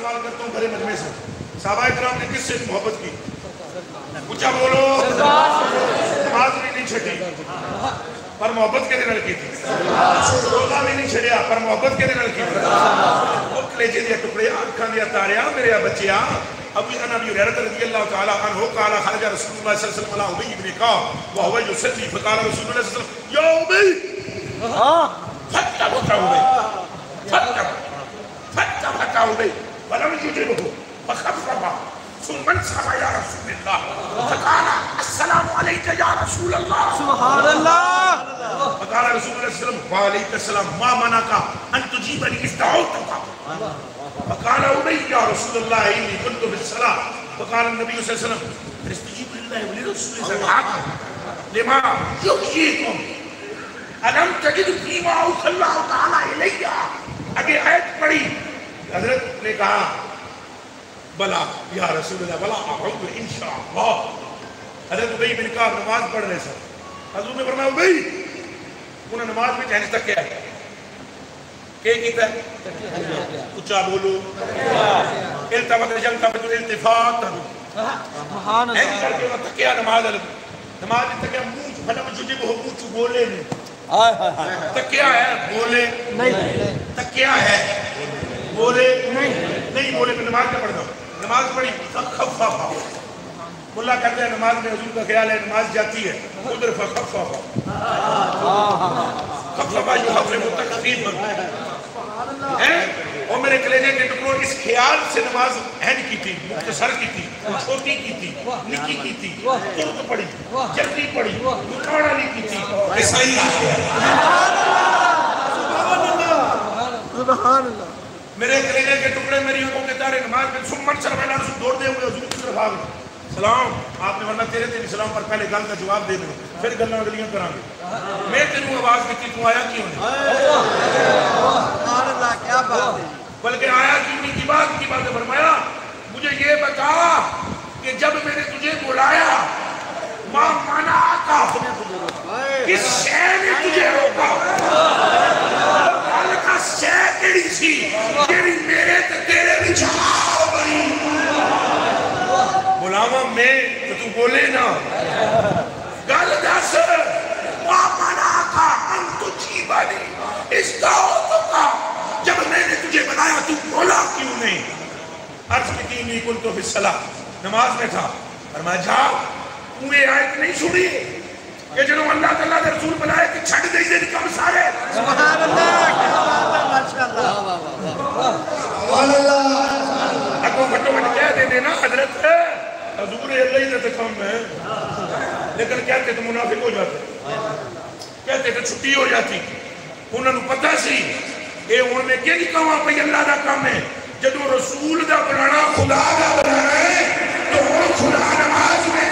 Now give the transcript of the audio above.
سوال کرتا ہوں بھرے مجمع سے، صحابہ کرام نے کس سے محبت کی؟ اونچا بولو. نماز بھی نہیں چھٹی پر محبت کے دن کی تھی، روزہ بھی نہیں چھڑیا پر محبت کے دن کی تھی. وہ کلیجے دیا ٹکڑے آنکھاں دیا تاریا میرے بچیا. ابو ابی ہریرہ رضی اللہ تعالی عنہ قال خرج رسول اللہ صلی اللہ علیہ وسلم علی ابی بن کعب وهو يصلي فقال رسول الله صلی اللہ علیہ وسلم یا ابی فتح ابی ولم يجبه فخفف ثم انصرف يا رسول الله فقال السلام عليك يا رسول الله سبحان اللہ. فقال رسول الله صلى الله عليه وسلم وعليك السلام ما منعك ان تجيبني اذ دعوتك؟ فقال ابي يا رسول الله اني كنت في الصلاه. فقال النبي صلى الله عليه وسلم استجيبوا لله ولرسوله سمعكم لما يحييكم الم تجد فيما اوحى الله تعالى الي. اگے آیت پڑھی حضرت نے کہا بلا یا رسول اللہ بلا اعوذ انشاءاللہ. حضرت ابی بن کعب نماز پڑھ رہے سن. حضور نے فرمایا ابی انہوں نے نماز میں چہنے تک کیا ہے کہ کیتا ہے اچھا بولو التفات جلتفت الالتفات سبحان اللہ. ایک کر کے انہوں تکیا نماز میں تکیا منہ پھلم ججے کو منہ بولے نہیں تکیا ہے بولے نہیں تکیا ہے بولے نہیں بولے تو نماز کیا پڑھ دو. نماز پڑھی خفافا ملا کہتے ہیں نماز میں حضور کا خیال ہے نماز جاتی ہے ادھر خفافا خفافا جو حفظ متقفین ہے. اور میرے کلیجے کے ٹکڑوں اس خیال سے نماز اہم کی تھی مختصر کی تھی چھوٹی کی تھی نکی کی تھی ترک پڑی جلدی پڑی مکاڑا نہیں کی تھی یہ صحیح ہے. سبحان اللہ. میرے کلیجے کے ٹکڑے میری آنکھوں کے تارے نماز میں سمن سرمائنہ رسول دوڑ دے ہوئے حضور کی طرف آ گئے. سلام آپ نے ورنہ تیرے تیری سلام پر پہلے گل کا جواب دے دیں پھر گلنا گلیاں کریں گے. میں تینوں آواز دیتی تو آیا کیوں نہیں سبحان اللہ. کیا بات ہے. بلکہ آیا کیوں نہیں کی بات فرمایا مجھے یہ بتا کہ جب میں نے تجھے بلایا ماں مانا آقا کس شے نے تجھے روکا حال کا شے کیڑی سی تیری میرے تیرے بچھاؤ بڑی بلاوا میں تو بولے نا گل دس ماں مانا آقا ان تجھی بانی اس دعوتوں کا جب میں نے تجھے بنایا تو بولا کیوں نہیں. عرض کی تینی کن تو فی الصلاۃ نماز میں تھا فرمایا جاؤ پورے آیت نہیں سنی کہ جنہوں اللہ تعالیٰ نے رسول بنائے کہ چھٹ دے دے کم سارے. سبحان اللہ. کیا بات ہے. ماشاءاللہ. سبحان اللہ. اگو گھٹو گھٹ کہہ دے دینا حضرت حضور اللہ ہی دیتے کام ہے لیکن کہتے تو منافق ہو جاتے کہتے تو چھٹی ہو جاتی. انہوں نے پتہ سی اے انہوں نے کیا نہیں کہا پہ اللہ دا کام ہے جب رسول دا بنانا خدا دا بنانا ہے تو وہ خدا نماز میں